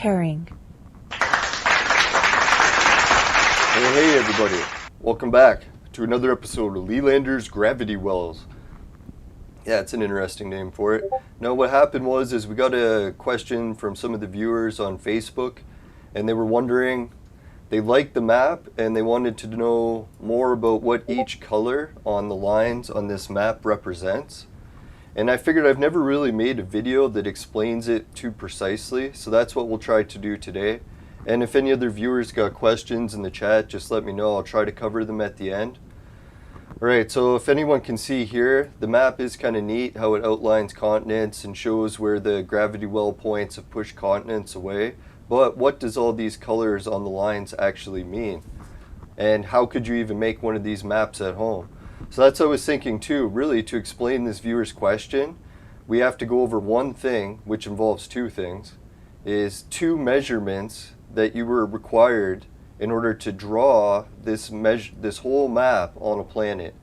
Pairing. Hey everybody, welcome back to another episode of Lelanders Gravity Wells. Yeah, it's an interesting name for it. Now what happened was we got a question from some of the viewers on Facebook, and they were wondering, they liked the map and they wanted to know more about what each color on the lines on this map represents. And I figured I've never really made a video that explains it too precisely, so that's what we'll try to do today. And if any other viewers got questions in the chat, just let me know. I'll try to cover them at the end. Alright, so if anyone can see here, the map is kind of neat how it outlines continents and shows where the gravity well points have pushed continents away. But what does all these colors on the lines actually mean? And how could you even make one of these maps at home? So that's what I was thinking too. Really, to explain this viewer's question, we have to go over one thing, which involves two things, is two measurements that you were required in order to draw this whole map on a planet.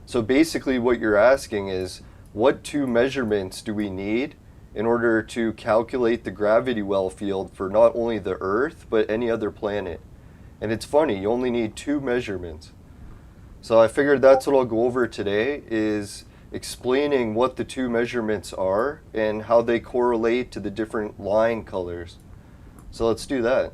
So basically what you're asking is, what two measurements do we need in order to calculate the gravity well field for not only the Earth, but any other planet? And it's funny, you only need two measurements. So I figured that's what I'll go over today, is explaining what the two measurements are and how they correlate to the different line colors. So let's do that.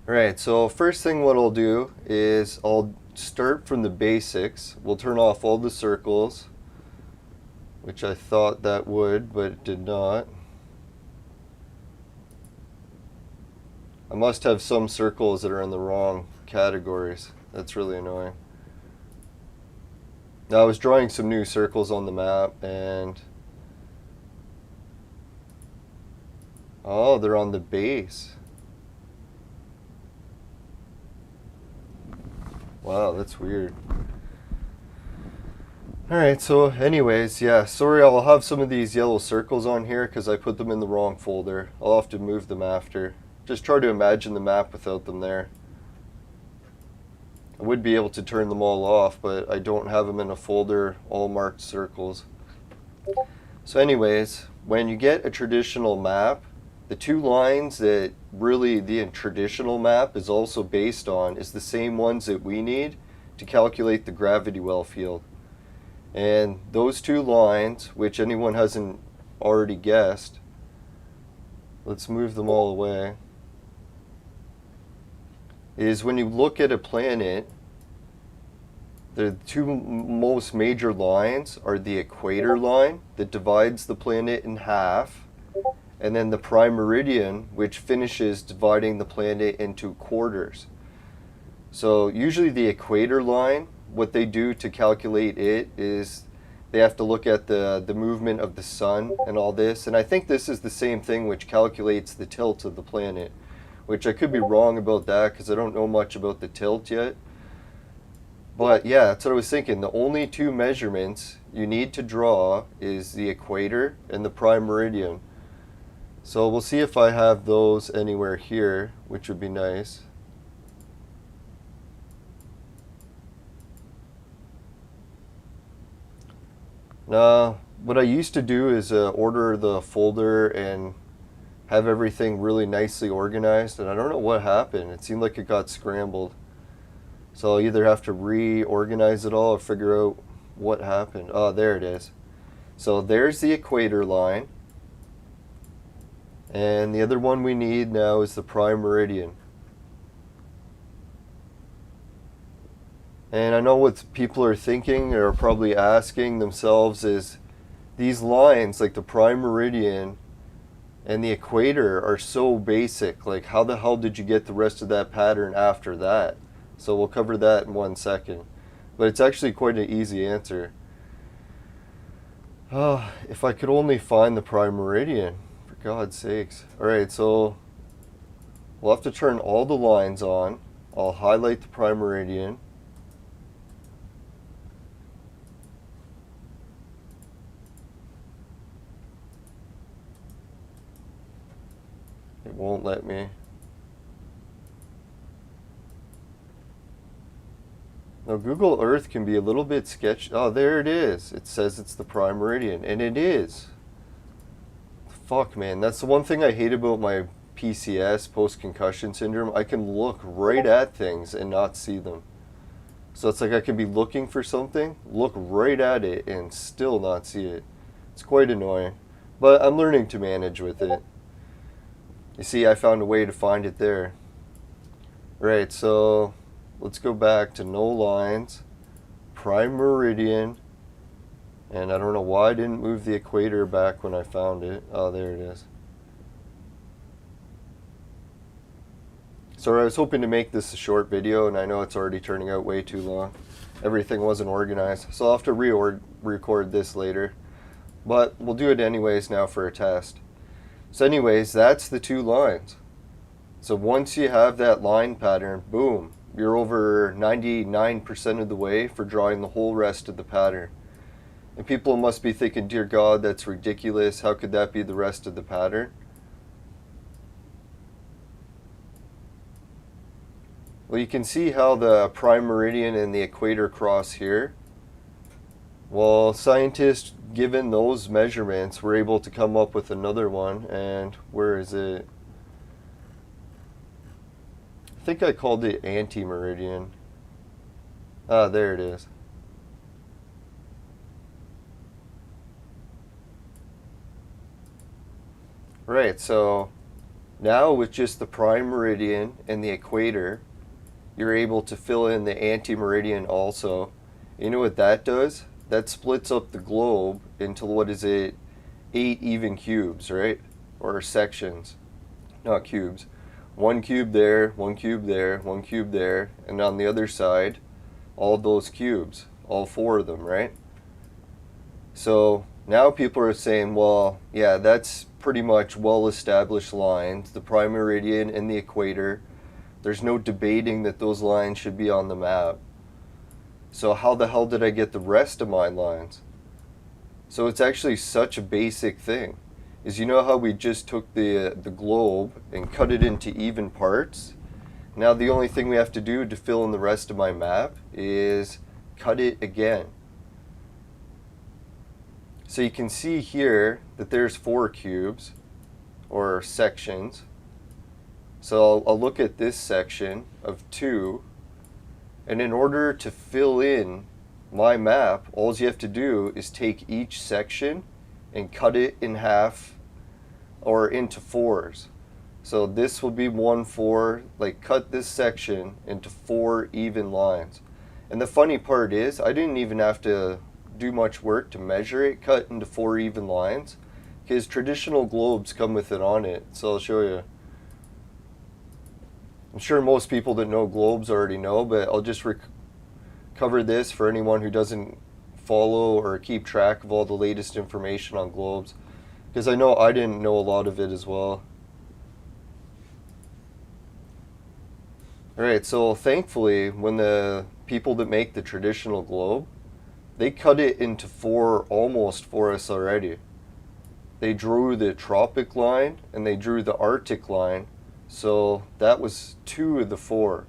Alright, so first thing what I'll do is I'll start from the basics. We'll turn off all the circles, which I thought that would, but it did not. I must have some circles that are in the wrong categories. That's really annoying. Now I was drawing some new circles on the map and oh, they're on the base. Wow, that's weird. Alright, so anyways, yeah, sorry, I'll have some of these yellow circles on here because I put them in the wrong folder. I'll have to move them after. Just try to imagine the map without them there. I would be able to turn them all off, but I don't have them in a folder all marked circles. So anyways, when you get a traditional map, the two lines that really the traditional map is also based on is the same ones that we need to calculate the gravity well field. And those two lines, which anyone hasn't already guessed, let's move them all away, is when you look at a planet, the two most major lines are the equator line that divides the planet in half, and then the prime meridian, which finishes dividing the planet into quarters. So usually the equator line, what they do to calculate it is they have to look at the movement of the sun and all this, and I think this is the same thing which calculates the tilt of the planet, which I could be wrong about that because I don't know much about the tilt yet. But yeah, that's what I was thinking. The only two measurements you need to draw is the equator and the prime meridian. So we'll see if I have those anywhere here, which would be nice. Now, what I used to do is order the folder and have everything really nicely organized, and I don't know what happened. It seemed like it got scrambled. So I'll either have to reorganize it all or figure out what happened. Oh, there it is. So there's the equator line. And the other one we need now is the prime meridian. And I know what people are thinking or probably asking themselves is, these lines like the prime meridian and the equator are so basic. Like, how the hell did you get the rest of that pattern after that? So we'll cover that in 1 second. But it's actually quite an easy answer. Oh, if I could only find the prime meridian, for God's sakes. Alright, so we'll have to turn all the lines on. I'll highlight the prime meridian. It won't let me. Now Google Earth can be a little bit sketchy. Oh, there it is. It says it's the prime meridian, and it is. Fuck, man, that's the one thing I hate about my PCS, post-concussion syndrome. I can look right at things and not see them. So it's like I can be looking for something, look right at it, and still not see it. It's quite annoying. But I'm learning to manage with it. You see, I found a way to find it there. Right, so let's go back to no lines, prime meridian, and I don't know why I didn't move the equator back when I found it. Oh, there it is. So I was hoping to make this a short video, and I know it's already turning out way too long. Everything wasn't organized, so I'll have to record this later. But we'll do it anyways now for a test. So anyways, that's the two lines. So once you have that line pattern, boom, you're over 99% of the way for drawing the whole rest of the pattern. And people must be thinking, dear God, that's ridiculous. How could that be the rest of the pattern? Well, you can see how the prime meridian and the equator cross here. Well, scientists, given those measurements, were able to come up with another one. And where is it? I think I called it anti-meridian. Ah, there it is. Right, so now with just the prime meridian and the equator, you're able to fill in the anti-meridian also. You know what that does? That splits up the globe into, what is it, 8 even cubes, right? Or sections, not cubes. One cube there, one cube there, one cube there, and on the other side, all those cubes, all 4 of them, right? So now people are saying, well, yeah, that's pretty much well-established lines, the prime meridian and the equator. There's no debating that those lines should be on the map. So how the hell did I get the rest of my lines? So it's actually such a basic thing. Is, you know how we just took the globe and cut it into even parts? Now the only thing we have to do to fill in the rest of my map is cut it again. So you can see here that there's 4 cubes, or sections. So I'll look at this section of 2, and in order to fill in my map, all you have to do is take each section and cut it in half or into 4s. So this will be 1 4, like cut this section into 4 even lines. And the funny part is, I didn't even have to do much work to measure it, cut into 4 even lines, because traditional globes come with it on it. So I'll show you. I'm sure most people that know globes already know, but I'll just cover this for anyone who doesn't follow or keep track of all the latest information on globes, because I know I didn't know a lot of it as well. Alright, so thankfully, when the people that make the traditional globe, they cut it into 4 almost for us already. They drew the tropic line and they drew the Arctic line, so that was 2 of the 4.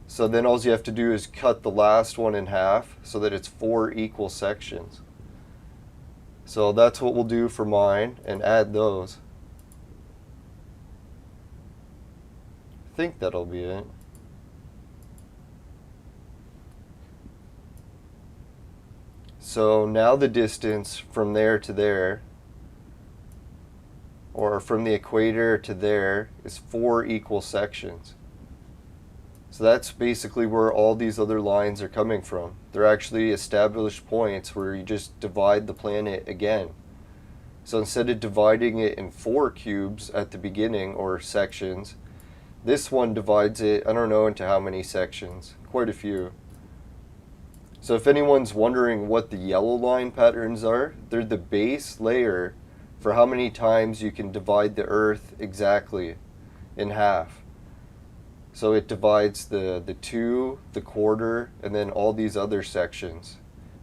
So then all you have to do is cut the last one in half so that it's 4 equal sections. So that's what we'll do for mine and add those. I think that'll be it. So now the distance from there to there, or from the equator to there, is 4 equal sections. So that's basically where all these other lines are coming from. They're actually established points where you just divide the planet again. So instead of dividing it in 4 cubes at the beginning, or sections, this one divides it, I don't know into how many sections, quite a few. So if anyone's wondering what the yellow line patterns are, they're the base layer for how many times you can divide the Earth exactly in half. So it divides the 2, the quarter, and then all these other sections.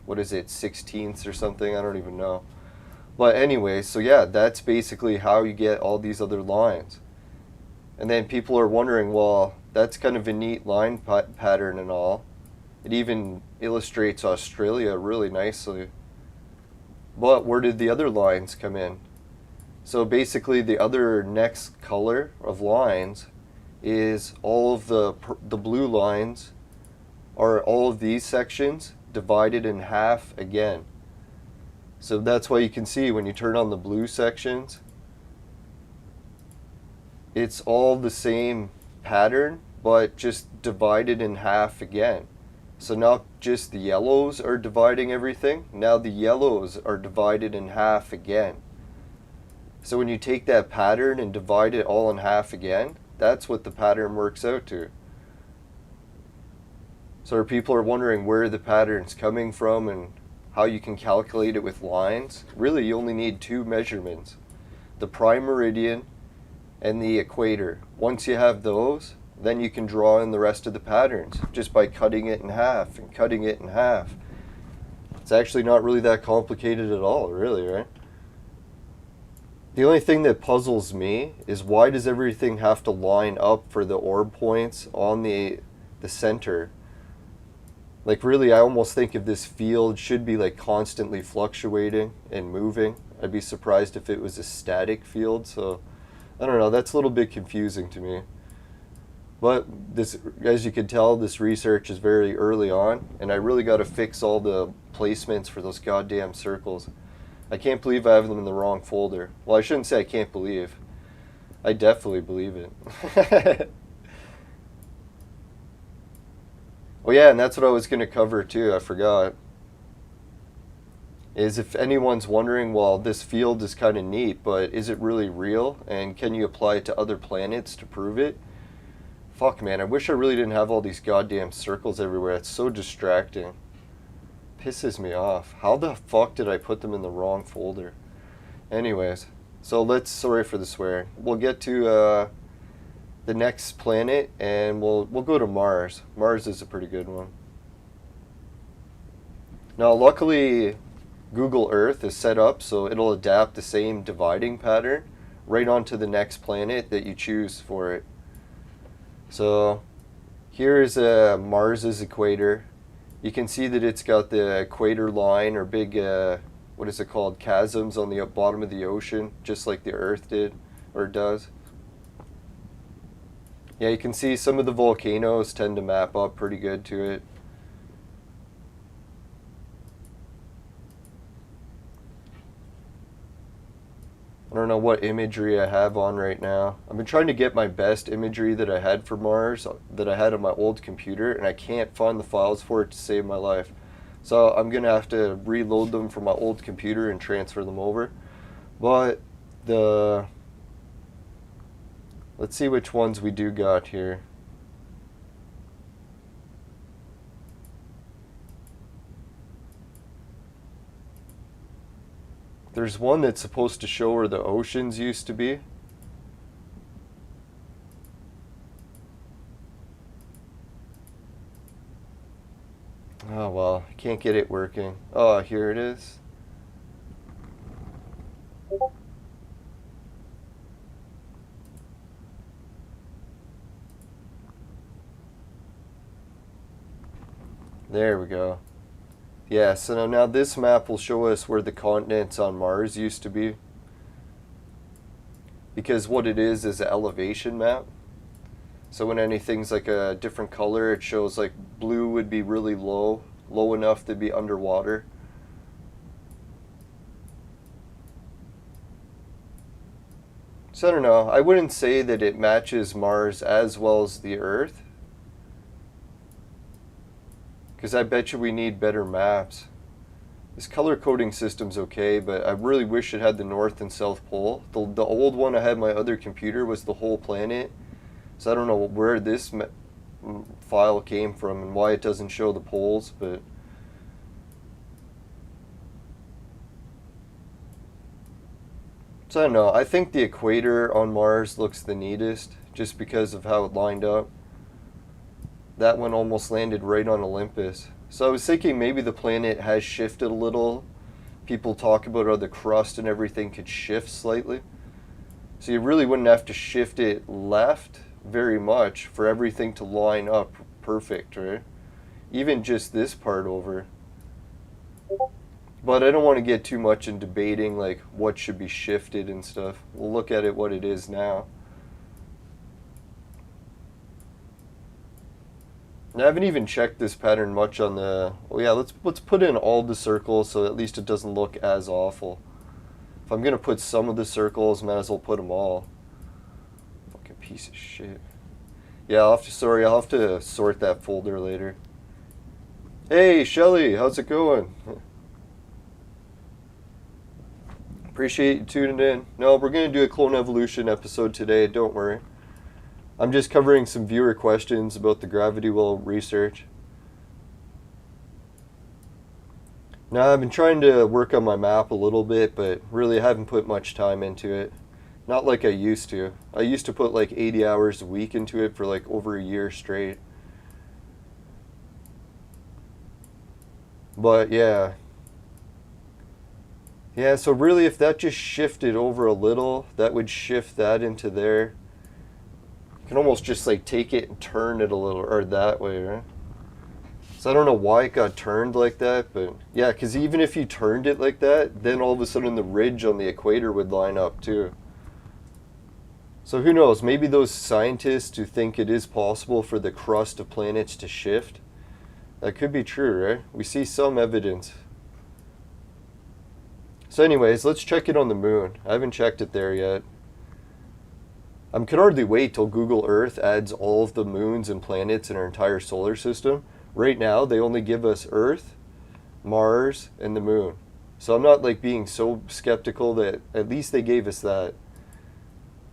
What is it, 16ths or something? I don't even know. But anyway, so yeah, that's basically how you get all these other lines. And then people are wondering, well, that's kind of a neat line pattern and all. It even illustrates Australia really nicely. But where did the other lines come in? So basically the other next color of lines is all of the blue lines are all of these sections divided in half again. So that's why you can see when you turn on the blue sections, it's all the same pattern, but just divided in half again. So not just the yellows are dividing everything, now the yellows are divided in half again. So when you take that pattern and divide it all in half again, that's what the pattern works out to. So people are wondering where the pattern's coming from and how you can calculate it with lines. Really, you only need two measurements: the prime meridian and the equator. Once you have those, then you can draw in the rest of the patterns just by cutting it in half and cutting it in half. It's actually not really that complicated at all, really, right? The only thing that puzzles me is why does everything have to line up for the orb points on the center? Like really, I almost think if this field should be like constantly fluctuating and moving. I'd be surprised if it was a static field, so I don't know, that's a little bit confusing to me. But this, as you can tell, this research is very early on, and I really got to fix all the placements for those goddamn circles. I can't believe I have them in the wrong folder. Well, I shouldn't say I can't believe. I definitely believe it. Oh yeah, and that's what I was going to cover too, I forgot. Is if anyone's wondering, well, this field is kind of neat, but is it really real? And can you apply it to other planets to prove it? Fuck, man, I wish I really didn't have all these goddamn circles everywhere. It's so distracting. Pisses me off. How the fuck did I put them in the wrong folder? Anyways, so let's, sorry for the swearing. We'll get to the next planet, and we'll go to Mars. Mars is a pretty good one. Now, luckily, Google Earth is set up so it'll adapt the same dividing pattern right onto the next planet that you choose for it. So here's Mars's equator. You can see that it's got the equator line, or big, what is it called, chasms on the bottom of the ocean, just like the Earth did, or does. Yeah, you can see some of the volcanoes tend to map up pretty good to it. I don't know what imagery I have on right now. I've been trying to get my best imagery that I had for Mars, that I had on my old computer, and I can't find the files for it to save my life. So I'm going to have to reload them from my old computer and transfer them over. But let's see which ones we do got here. There's one that's supposed to show where the oceans used to be. Oh well, I can't get it working. Oh, here it is. There we go. Yeah, so now this map will show us where the continents on Mars used to be. Because what it is an elevation map. So when anything's like a different color, it shows like blue would be really low, low enough to be underwater. So I don't know, I wouldn't say that it matches Mars as well as the Earth. Because I bet you we need better maps. This color coding system's okay, but I really wish it had the North and South Pole. The old one I had on my other computer was the whole planet. So I don't know where this file came from and why it doesn't show the poles, but... So I don't know, I think the equator on Mars looks the neatest, just because of how it lined up. That one almost landed right on Olympus. So I was thinking maybe the planet has shifted a little. People talk about how the crust and everything could shift slightly. So you really wouldn't have to shift it left very much for everything to line up perfect, right? Even just this part over. But I don't want to get too much in debating like what should be shifted and stuff. We'll look at it what it is now. And I haven't even checked this pattern much on the... Oh yeah, let's put in all the circles so at least it doesn't look as awful. If I'm gonna put some of the circles, might as well put them all. Fucking piece of shit. Yeah, I'll have to sort that folder later. Hey, Shelly, how's it going? Appreciate you tuning in. No, we're going to do a Clone Evolution episode today, don't worry. I'm just covering some viewer questions about the gravity well research. Now, I've been trying to work on my map a little bit, but really haven't put much time into it. Not like I used to. I used to put like 80 hours a week into it for like over a year straight. But yeah. Yeah, so really if that just shifted over a little, that would shift that into there. You can almost just like take it and turn it a little, or that way, right? So I don't know why it got turned like that, but yeah, because even if you turned it like that, then all of a sudden the ridge on the equator would line up too. So who knows, maybe those scientists who think it is possible for the crust of planets to shift, that could be true, right? We see some evidence. So anyways, let's check it on the moon. I haven't checked it there yet. I could hardly wait till Google Earth adds all of the moons and planets in our entire solar system. Right now, they only give us Earth, Mars, and the moon. So I'm not like being so skeptical that at least they gave us that.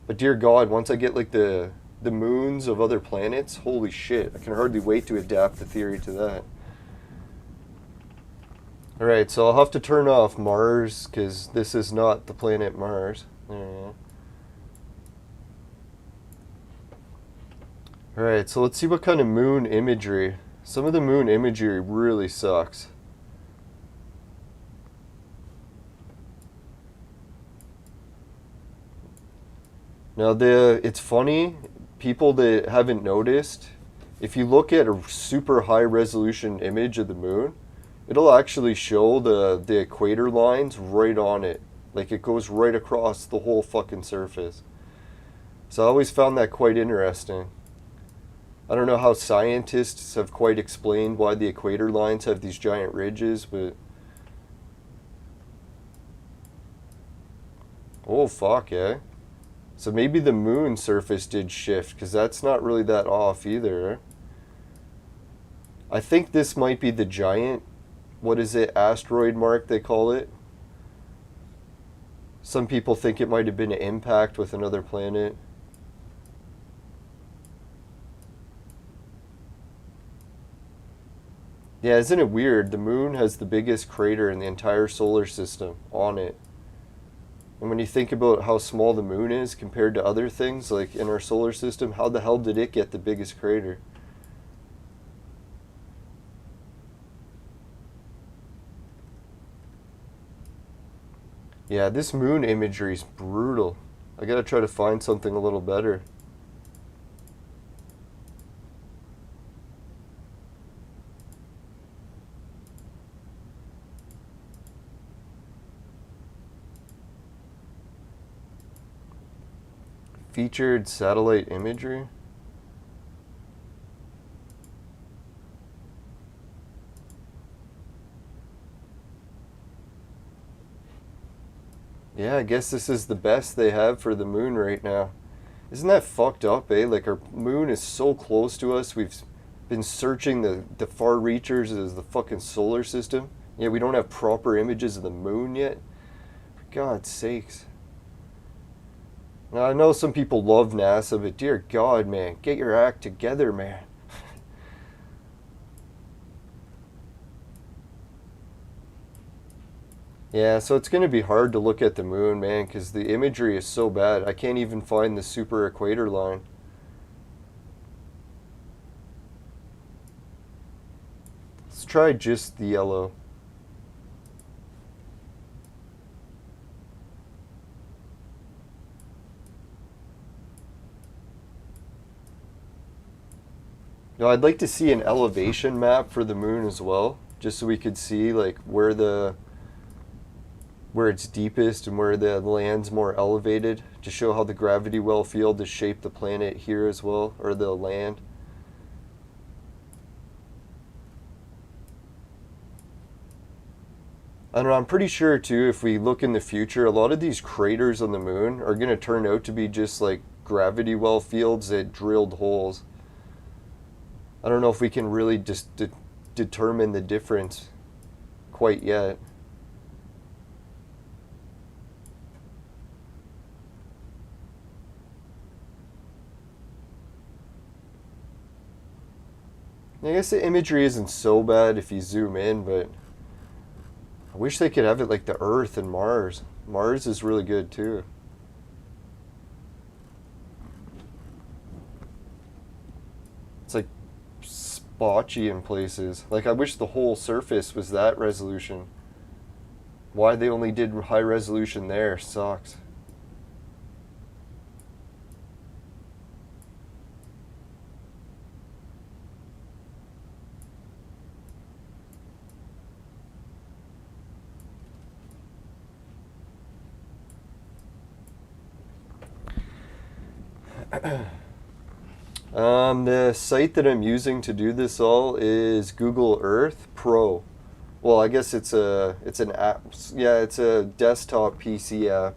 But dear God, once I get like the moons of other planets, holy shit, I can hardly wait to adapt the theory to that. Alright, so I'll have to turn off Mars, because this is not the planet Mars. Alright, so let's see what kind of moon imagery. Some of the moon imagery really sucks. Now, it's funny, people that haven't noticed, if you look at a super high resolution image of the moon, it'll actually show the equator lines right on it. Like it goes right across the whole fucking surface. So I always found that quite interesting. I don't know how scientists have quite explained why the equator lines have these giant ridges, but... Oh, fuck, yeah. So maybe the moon surface did shift, because that's not really that off either. I think this might be the giant, what is it, asteroid mark they call it? Some people think it might have been an impact with another planet. Yeah, isn't it weird? The moon has the biggest crater in the entire solar system on it. And when you think about how small the moon is compared to other things like in our solar system, how the hell did it get the biggest crater? Yeah, this moon imagery is brutal. I gotta try to find something a little better. Featured satellite imagery. Yeah, I guess this is the best they have for the moon right now. Isn't that fucked up, eh? Like our moon is so close to us. We've been searching the far reachers as the fucking solar system. Yeah, we don't have proper images of the moon yet. For God's sakes. Now, I know some people love NASA, but dear God, man, get your act together, man. Yeah, so it's going to be hard to look at the moon, man, because the imagery is so bad. I can't even find the super equator line. Let's try just the yellow. Now, I'd like to see an elevation map for the moon as well, just so we could see like where the where it's deepest and where the land's more elevated to show how the gravity well field has shaped the planet here as well, or the land. I don't know, I'm pretty sure too, if we look in the future, a lot of these craters on the moon are going to turn out to be just like gravity well fields that drilled holes. I don't know if we can really just determine the difference quite yet. I guess the imagery isn't so bad if you zoom in, but I wish they could have it like the Earth and Mars. Mars is really good too. It's like spotchy in places. Like I wish the whole surface was that resolution. Why they only did high resolution there sucks. The site that I'm using to do this all is Google Earth Pro. Well, I guess it's an app. Yeah, it's a desktop PC app.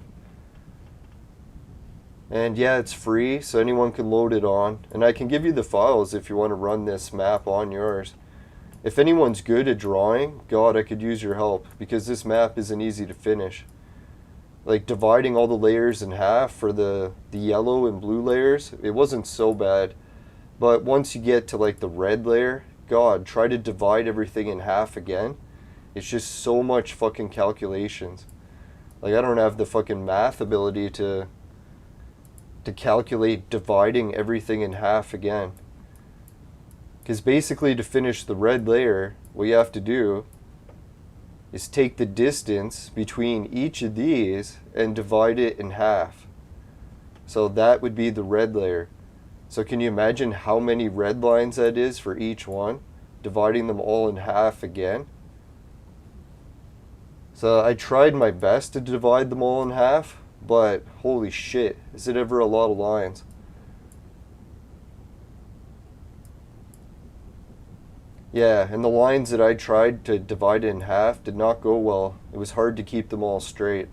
And yeah, it's free, so anyone can load it on. And I can give you the files if you want to run this map on yours. If anyone's good at drawing, God, I could use your help, because this map isn't easy to finish. Like dividing all the layers in half for the yellow and blue layers, it wasn't so bad. But once you get to like the red layer, God, try to divide everything in half again. It's just so much fucking calculations. Like I don't have the fucking math ability to calculate dividing everything in half again. Because basically to finish the red layer, what you have to do is take the distance between each of these and divide it in half. So that would be the red layer. So can you imagine how many red lines that is for each one? Dividing them all in half again. So I tried my best to divide them all in half, but holy shit, is it ever a lot of lines. Yeah, and the lines that I tried to divide in half did not go well. It was hard to keep them all straight.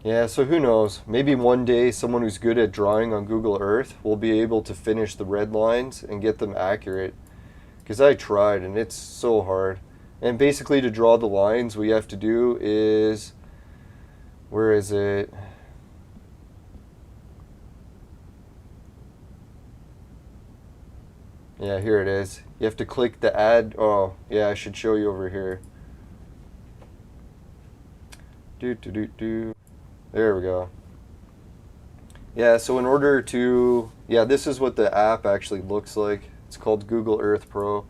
Yeah, so who knows? Maybe one day someone who's good at drawing on Google Earth will be able to finish the red lines and get them accurate. Because I tried and it's so hard. And basically to draw the lines, what you have to do is, where is it? Yeah, here it is. You have to click the add. Oh, yeah, I should show you over here. There we go. Yeah, so in order to, yeah, this is what the app actually looks like. It's called Google Earth Pro.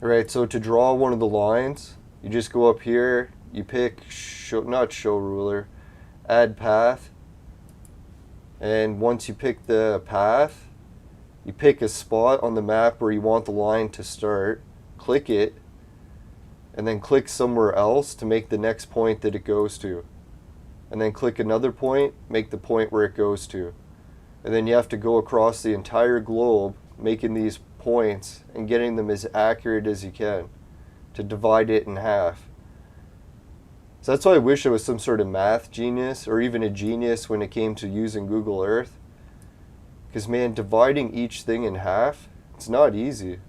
Alright, so to draw one of the lines, you just go up here, you pick, not show ruler, add path, and once you pick the path, you pick a spot on the map where you want the line to start, click it, and then click somewhere else to make the next point that it goes to. And then click another point, make the point where it goes to. And then you have to go across the entire globe making these points and getting them as accurate as you can to divide it in half. So that's why I wish I was some sort of math genius or even a genius when it came to using Google Earth. Because man, dividing each thing in half, it's not easy.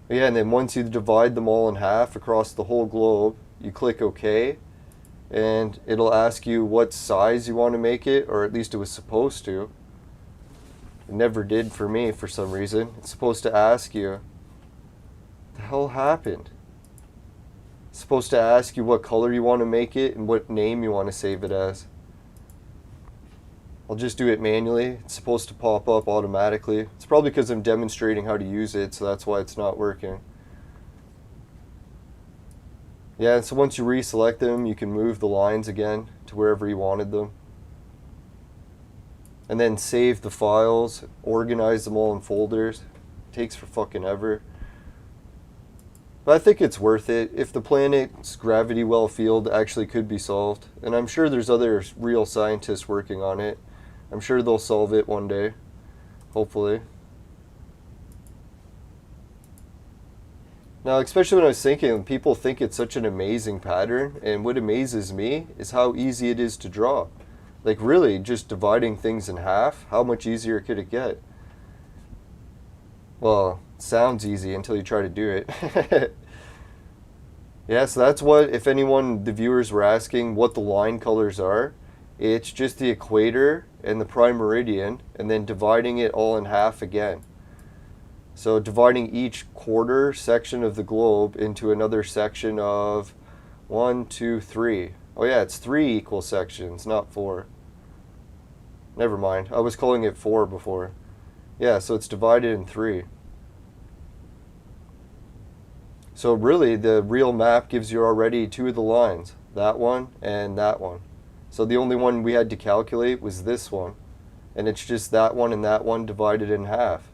Yeah, and then once you divide them all in half across the whole globe, you click OK, and it'll ask you what size you want to make it, or at least it was supposed to. It never did for me for some reason. It's supposed to ask you, what the hell happened? It's supposed to ask you what color you want to make it and what name you want to save it as. I'll just do it manually. It's supposed to pop up automatically. It's probably because I'm demonstrating how to use it, so that's why it's not working. Yeah, so once you reselect them, you can move the lines again to wherever you wanted them. And then save the files, organize them all in folders. Takes for fucking ever. But I think it's worth it if the planet's gravity well field actually could be solved. And I'm sure there's other real scientists working on it. I'm sure they'll solve it one day. Hopefully. Now, especially when I was thinking, people think it's such an amazing pattern. And what amazes me is how easy it is to draw. Like really, just dividing things in half, how much easier could it get? Well, it sounds easy until you try to do it. Yeah, so that's what, if anyone, the viewers were asking what the line colors are, it's just the equator and the prime meridian, and then dividing it all in half again. So dividing each quarter section of the globe into another section of 1, 2, 3. Oh yeah, it's 3 equal sections, not 4. Never mind, I was calling it 4 before. Yeah, so it's divided in 3. So really, the real map gives you already 2 of the lines. That one and that one. So the only one we had to calculate was this one. And it's just that one and that one divided in half.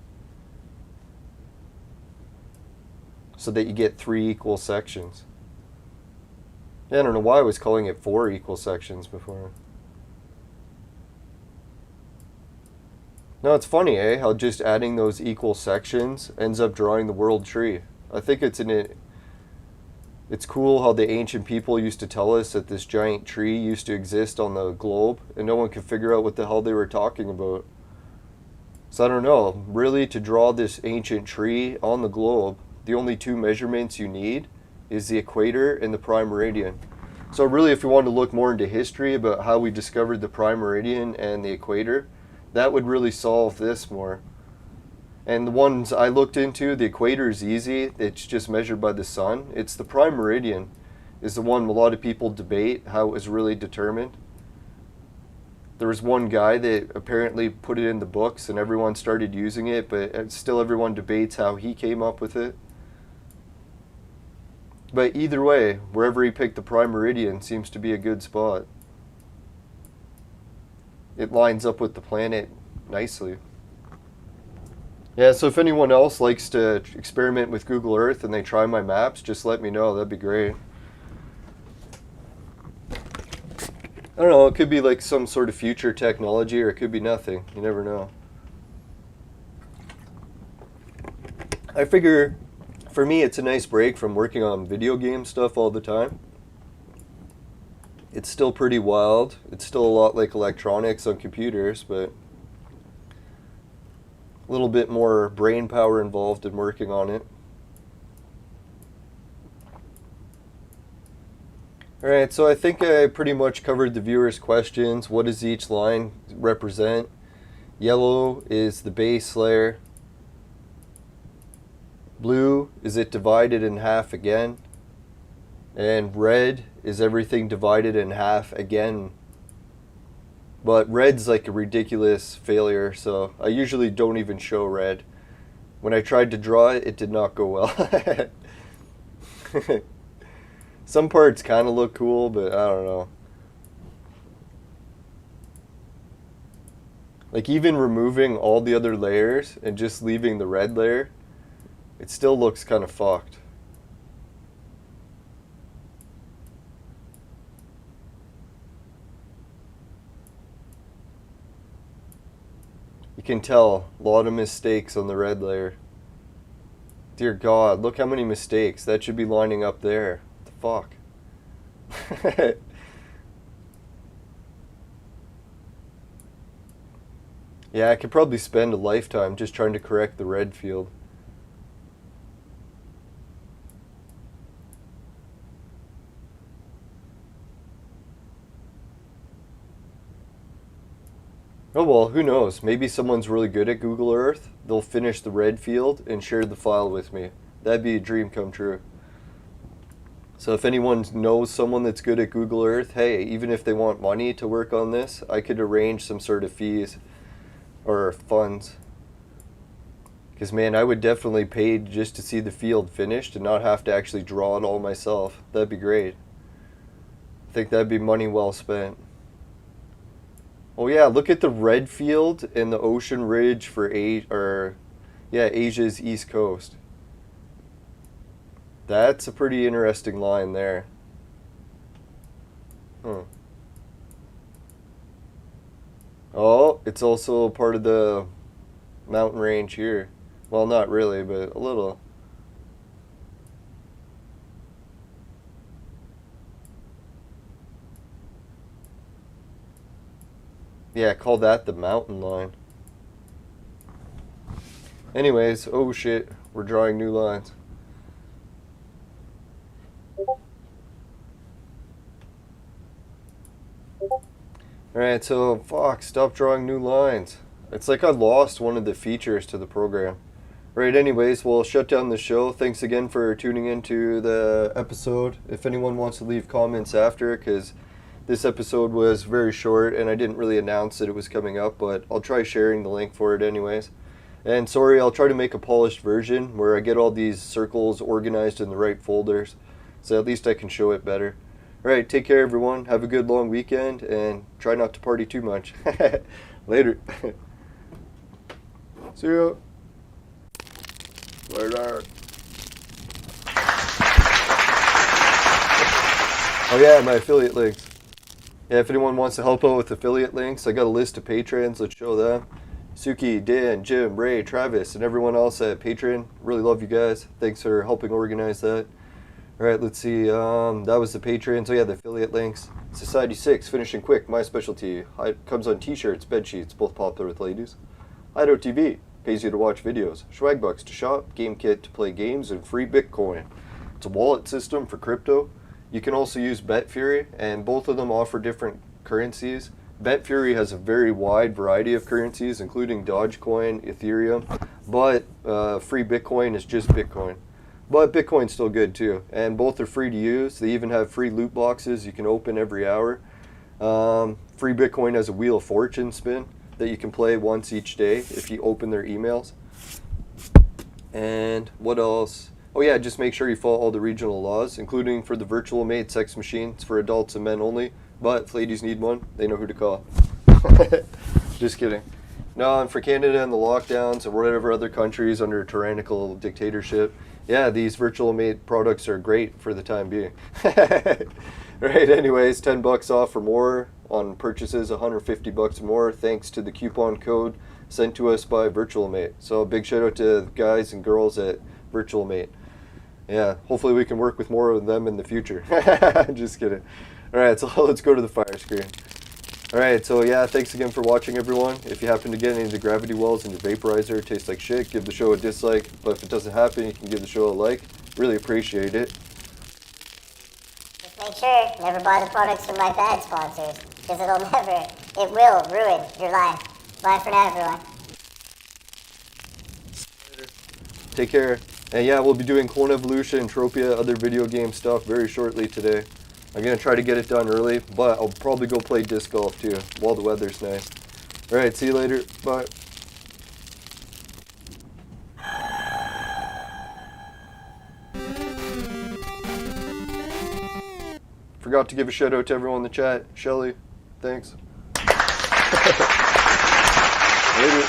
So that you get 3 equal sections. Yeah, I don't know why I was calling it 4 equal sections before. No, it's funny, eh? How just adding those equal sections ends up drawing the world tree. I think it's cool how the ancient people used to tell us that this giant tree used to exist on the globe, and no one could figure out what the hell they were talking about. So I don't know, really, to draw this ancient tree on the globe, the only 2 measurements you need is the equator and the prime meridian. So really, if you want to look more into history about how we discovered the prime meridian and the equator, that would really solve this more. And the ones I looked into, the equator is easy. It's just measured by the sun. It's the prime meridian is the one a lot of people debate how it was really determined. There was one guy that apparently put it in the books and everyone started using it, but still everyone debates how he came up with it. But either way, wherever he picked the prime meridian seems to be a good spot. It lines up with the planet nicely. Yeah, so if anyone else likes to experiment with Google Earth and they try my maps, just let me know. That'd be great. I don't know, it could be like some sort of future technology, or it could be nothing. You never know. I figure, for me, it's a nice break from working on video game stuff all the time. It's still pretty wild. It's still a lot like electronics on computers, but a little bit more brain power involved in working on it. Alright, so I think I pretty much covered the viewers' questions. What does each line represent? Yellow is the base layer. Blue, is it divided in half again? And red, is everything divided in half again? But red's like a ridiculous failure, so I usually don't even show red. When I tried to draw it, it did not go well. Some parts kind of look cool, but I don't know. Like even removing all the other layers and just leaving the red layer, it still looks kind of fucked. You can tell a lot of mistakes on the red layer. Dear God, look how many mistakes. That should be lining up there. What the fuck? Yeah, I could probably spend a lifetime just trying to correct the red field. Oh well, who knows? Maybe someone's really good at Google Earth. They'll finish the red field and share the file with me. That'd be a dream come true. So if anyone knows someone that's good at Google Earth, hey, even if they want money to work on this, I could arrange some sort of fees or funds. Because, man, I would definitely pay just to see the field finished and not have to actually draw it all myself. That'd be great. I think that'd be money well spent. Oh, yeah, look at the red field and the ocean ridge for Asia's east coast. That's a pretty interesting line there. Huh. Oh, it's also part of the mountain range here. Well, not really, but a little. Yeah, call that the mountain line. Anyways, oh shit, we're drawing new lines. Alright, so fuck, stop drawing new lines. It's like I lost one of the features to the program. Right, anyways, we'll shut down the show. Thanks again for tuning into the episode. If anyone wants to leave comments after, because this episode was very short and I didn't really announce that it was coming up, but I'll try sharing the link for it anyways. And sorry, I'll try to make a polished version where I get all these circles organized in the right folders, so at least I can show it better. Alright, take care everyone, have a good long weekend, and try not to party too much. Later. See ya. Later. Oh yeah, my affiliate links. Yeah, if anyone wants to help out with affiliate links, I got a list of patrons. Let's show them. Suki, Dan, Jim, Ray, Travis, and everyone else at Patreon. Really love you guys. Thanks for helping organize that. Alright, let's see. That was the Patreon. So yeah, the affiliate links. Society 6, finishing quick, my specialty. Comes on t-shirts, bed sheets, both popular with ladies. Hideout TV, pays you to watch videos. Swagbucks to shop, GameKit to play games, and free Bitcoin. It's a wallet system for crypto. You can also use BetFury, and both of them offer different currencies. BetFury has a very wide variety of currencies, including Dogecoin, Ethereum, but free Bitcoin is just Bitcoin. But Bitcoin's still good too, and both are free to use. They even have free loot boxes you can open every hour. Free Bitcoin has a Wheel of Fortune spin that you can play once each day if you open their emails. And what else? Oh yeah, just make sure you follow all the regional laws, including for the virtual mate sex machines for adults and men only. But if ladies need one, they know who to call. Just kidding. No, and for Canada and the lockdowns and whatever other countries under tyrannical dictatorship, yeah, these virtual mate products are great for the time being. Right, anyways, $10 off or more on purchases, $150 or more, thanks to the coupon code sent to us by Virtual Mate. So big shout out to the guys and girls at Virtual Mate. Yeah, hopefully we can work with more of them in the future. Just kidding. Alright, so let's go to the fire screen. Alright, so yeah, thanks again for watching everyone. If you happen to get any of the gravity wells in your vaporizer, it tastes like shit, give the show a dislike. But if it doesn't happen, you can give the show a like. Really appreciate it. Just make sure, never buy the products from my bad sponsors, because it will ruin your life. Bye for now, everyone. Take care. And yeah, we'll be doing Clone Evolution, Entropia, other video game stuff very shortly today. I'm going to try to get it done early, but I'll probably go play disc golf too, while the weather's nice. Alright, see you later. Bye. Forgot to give a shout out to everyone in the chat. Shelly, thanks. Later.